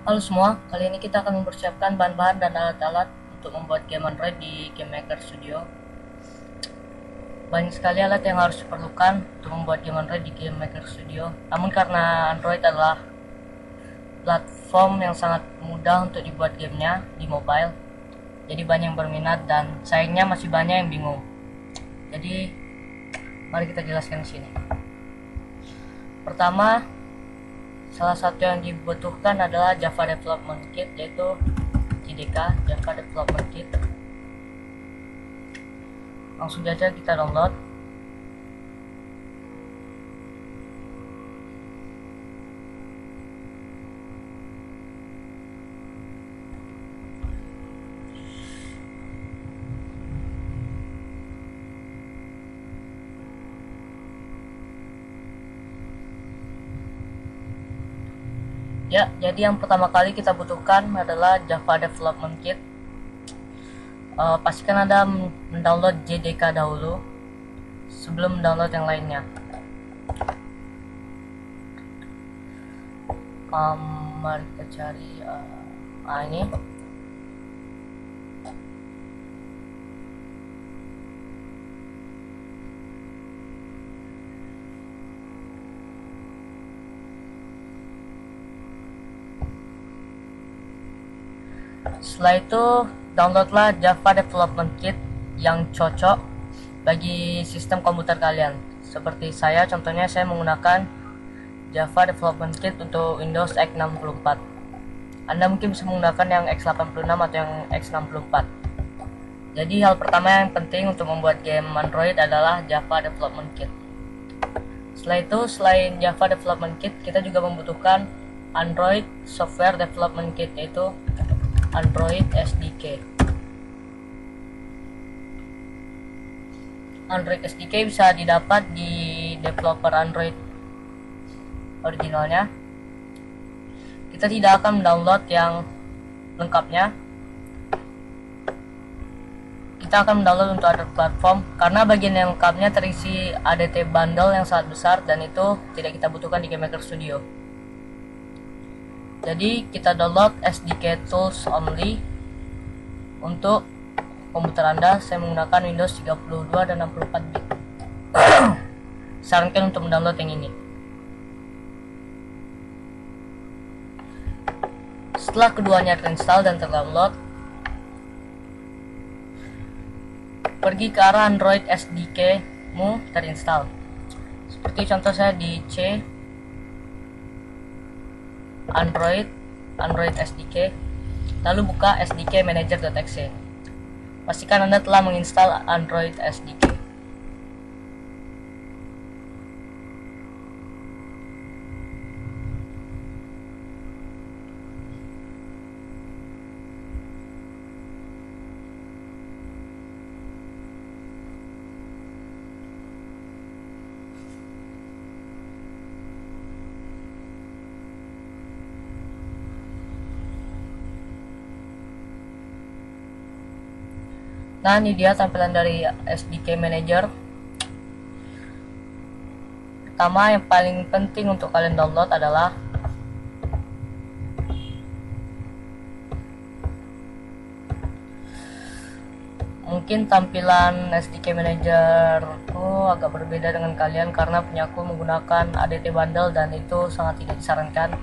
Halo semua, kali ini kita akan mempersiapkan bahan-bahan dan alat-alat untuk membuat game Android di Game Maker Studio. Banyak sekali alat yang harus diperlukan untuk membuat game Android di Game Maker Studio. Namun karena Android adalah platform yang sangat mudah untuk dibuat gamenya di mobile, jadi banyak yang berminat dan sayangnya masih banyak yang bingung. Jadi mari kita jelaskan di sini. Pertama, salah satu yang dibutuhkan adalah Java Development Kit, yaitu JDK, Java Development Kit. Langsung saja kita download. Ya, jadi yang pertama kali kita butuhkan adalah Java Development Kit. Pastikan Anda mendownload JDK dahulu sebelum mendownload yang lainnya. Mari kita cari ini. Setelah itu downloadlah Java Development Kit yang cocok bagi sistem komputer kalian. Seperti saya, contohnya saya menggunakan Java Development Kit untuk Windows x64. Anda mungkin bisa menggunakan yang x86 atau yang x64. Jadi hal pertama yang penting untuk membuat game Android adalah Java Development Kit. Setelah itu, selain Java Development Kit, kita juga membutuhkan Android Software Development Kit, yaitu Android SDK. Android SDK bisa didapat di developer Android originalnya. Kita tidak akan mendownload yang lengkapnya. Kita akan mendownload untuk other platform karena bagian yang lengkapnya terisi ADT bundle yang sangat besar dan itu tidak kita butuhkan di Game Maker Studio. Jadi kita download SDK Tools Only. Untuk komputer Anda, saya menggunakan Windows 32 dan 64 bit. Sarankan untuk mendownload yang ini. Setelah keduanya terinstall dan terdownload, pergi ke arah Android SDK-mu terinstall. Seperti contoh saya di C Android SDK, lalu buka SDK Manager.exe. Pastikan Anda telah menginstal Android SDK. Nah, ini dia tampilan dari SDK Manager. Pertama, yang paling penting untuk kalian download adalah mungkin tampilan SDK Manager agak berbeda dengan kalian karena punya aku menggunakan ADT bundle dan itu sangat tidak disarankan.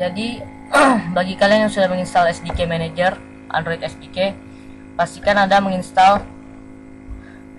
Jadi bagi kalian yang sudah menginstal SDK Manager, Android SDK, pastikan Anda menginstal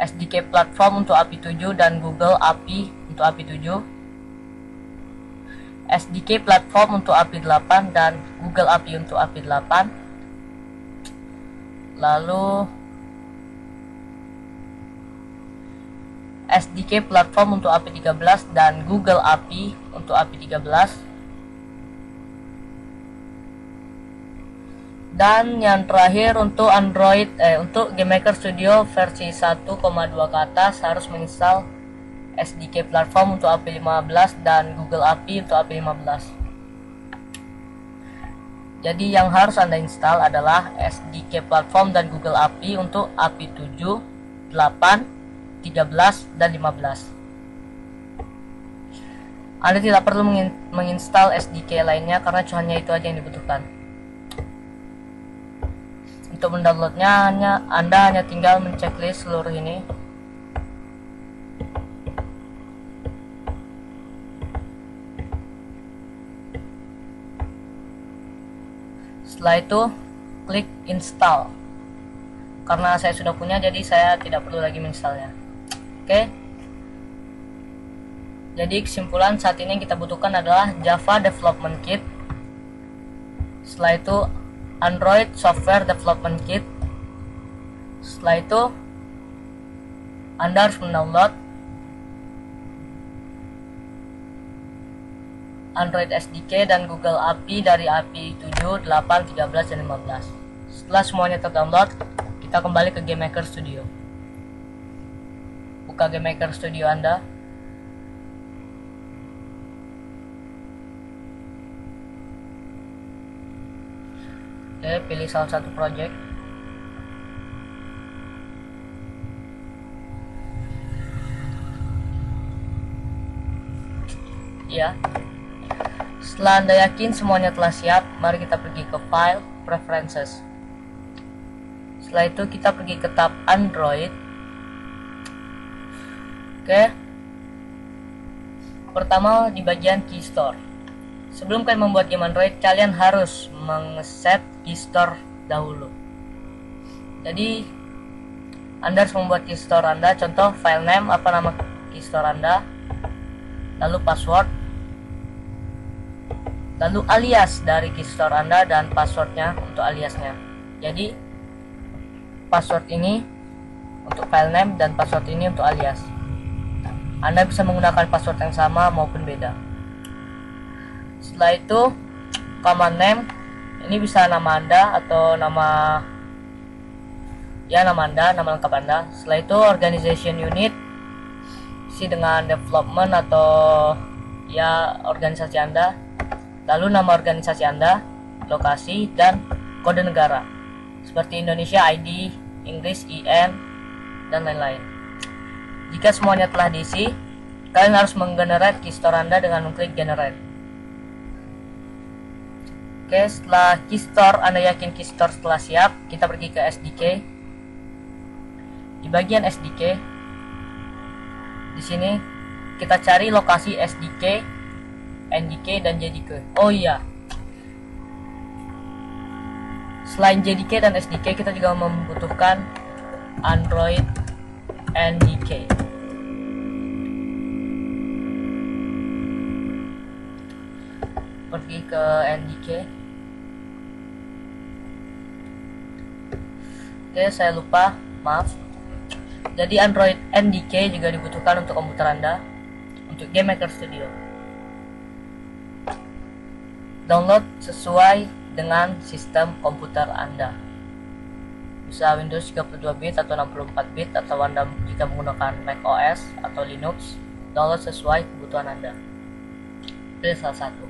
SDK Platform untuk API 7 dan Google API untuk API 7, SDK Platform untuk API 8 dan Google API untuk API 8. Lalu SDK Platform untuk API 13 dan Google API untuk API 13. Dan yang terakhir untuk Android untuk Game Maker Studio versi 1,2 ke atas harus menginstal SDK Platform untuk API 15 dan Google API untuk API 15. Jadi yang harus Anda install adalah SDK Platform dan Google API untuk API 7, 8, 13, dan 15. Anda tidak perlu menginstal SDK lainnya karena hanya itu aja yang dibutuhkan. Untuk mendownloadnya Anda hanya tinggal menceklis seluruh ini. Setelah itu klik install. Karena saya sudah punya, jadi saya tidak perlu lagi menginstalnya. Oke. Jadi kesimpulan, saat ini yang kita butuhkan adalah Java Development Kit. Setelah itu Android Software Development Kit. Setelah itu Anda harus mendownload Android SDK dan Google API dari API 7, 8, 13, dan 15. Setelah semuanya terdownload, kita kembali ke GameMaker Studio. Buka GameMaker Studio Anda. Oke, pilih salah satu project. Ya. Setelah Anda yakin semuanya telah siap, mari kita pergi ke File, Preferences. Setelah itu kita pergi ke tab Android. Oke. Pertama di bagian Key Store. Sebelum kalian membuat game Android, kalian harus mengset Key Store dahulu. Jadi Anda harus membuat Key Store Anda. Contoh file name, apa nama Key Store Anda, lalu password, lalu alias dari Key Store Anda dan passwordnya untuk aliasnya. Jadi password ini untuk file name dan password ini untuk alias. Anda bisa menggunakan password yang sama maupun beda. Setelah itu command name, ini bisa nama Anda atau nama Anda, nama lengkap Anda. Setelah itu organization unit, isi dengan development atau ya organisasi Anda. Lalu nama organisasi Anda, lokasi, dan kode negara seperti Indonesia ID, Inggris IN, dan lain-lain. Jika semuanya telah diisi, kalian harus menggenerate Key Store Anda dengan mengklik generate. Oke, setelah Key Store Anda yakin Key Store telah siap, kita pergi ke SDK. Di bagian SDK, di sini kita cari lokasi SDK, NDK, dan JDK. Oh iya, selain JDK dan SDK, kita juga membutuhkan Android NDK. Pergi ke NDK. Oke, saya lupa, maaf. Jadi Android NDK juga dibutuhkan untuk komputer Anda, untuk GameMaker Studio. Download sesuai dengan sistem komputer Anda. Bisa Windows 32 bit atau 64 bit, atau Anda jika menggunakan Mac OS atau Linux, download sesuai kebutuhan Anda. Pilih salah satu.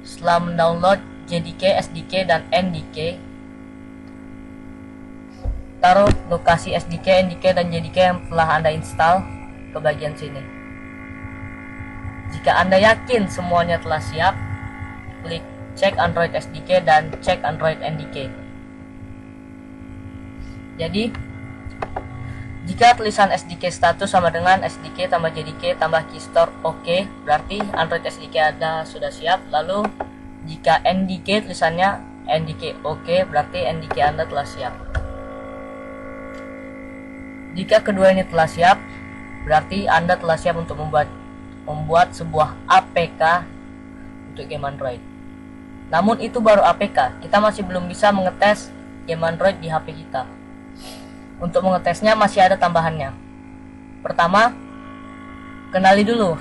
Setelah mendownload JDK, SDK, dan NDK, taruh lokasi SDK, NDK, dan JDK yang telah Anda install ke bagian sini. Jika Anda yakin semuanya telah siap, klik cek Android SDK dan cek Android NDK. Jadi jika tulisan SDK status sama dengan SDK tambah JDK tambah Key Store OK, berarti Android SDK Anda sudah siap. Lalu jika NDK tulisannya NDK OK, berarti NDK Anda telah siap. Jika kedua ini telah siap, berarti Anda telah siap untuk membuat sebuah APK untuk game Android. Namun itu baru APK, kita masih belum bisa mengetes game Android di HP kita. Untuk mengetesnya masih ada tambahannya. Pertama, kenali dulu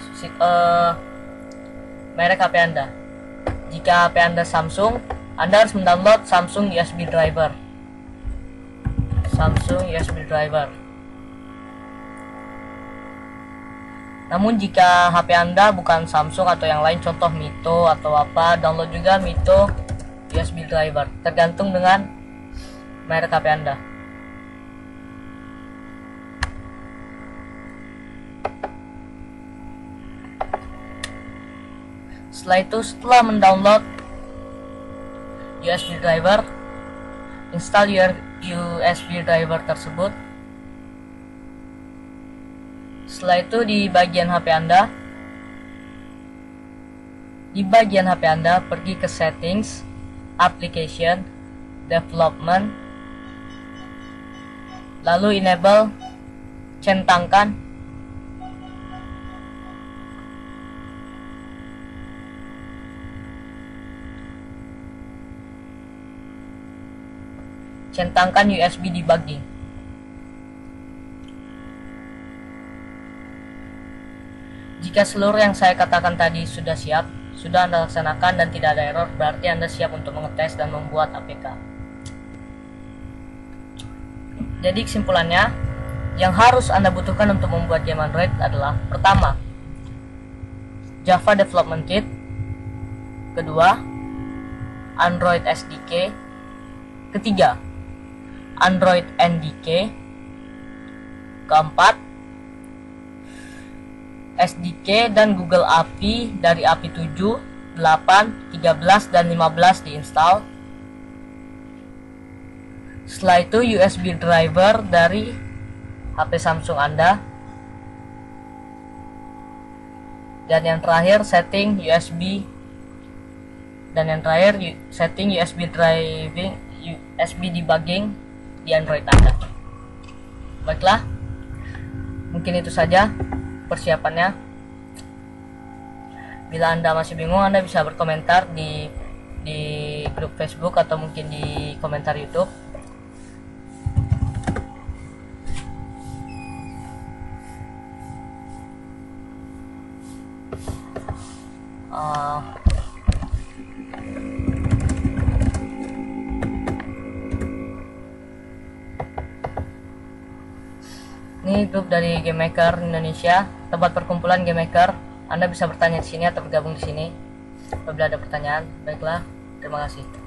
merek HP Anda. Jika HP Anda Samsung, Anda harus mendownload Samsung USB driver. Samsung USB driver. Namun jika HP Anda bukan Samsung atau yang lain, contoh Mito atau apa, download juga Mito USB driver, tergantung dengan merek HP Anda. Setelah itu, setelah mendownload USB driver, install USB driver tersebut. Setelah itu di bagian HP Anda, pergi ke settings, application, development, lalu enable, centangkan USB debugging. Jika seluruh yang saya katakan tadi sudah siap, sudah Anda laksanakan dan tidak ada error, berarti Anda siap untuk mengetes dan membuat APK. Jadi kesimpulannya, yang harus Anda butuhkan untuk membuat game Android adalah: pertama, Java Development Kit; kedua, Android SDK; ketiga, Android NDK; keempat, SDK dan Google API dari API 7, 8, 13, dan 15 diinstal. Setelah itu USB driver dari HP Samsung Anda. Dan yang terakhir setting USB debugging di Android Anda. Baiklah, mungkin itu saja persiapannya. Bila Anda masih bingung, Anda bisa berkomentar di grup Facebook atau mungkin di komentar YouTube. Ini grup dari Game Maker Indonesia, tempat perkumpulan game maker. Anda bisa bertanya di sini atau bergabung di sini apabila ada pertanyaan. Baiklah, terima kasih.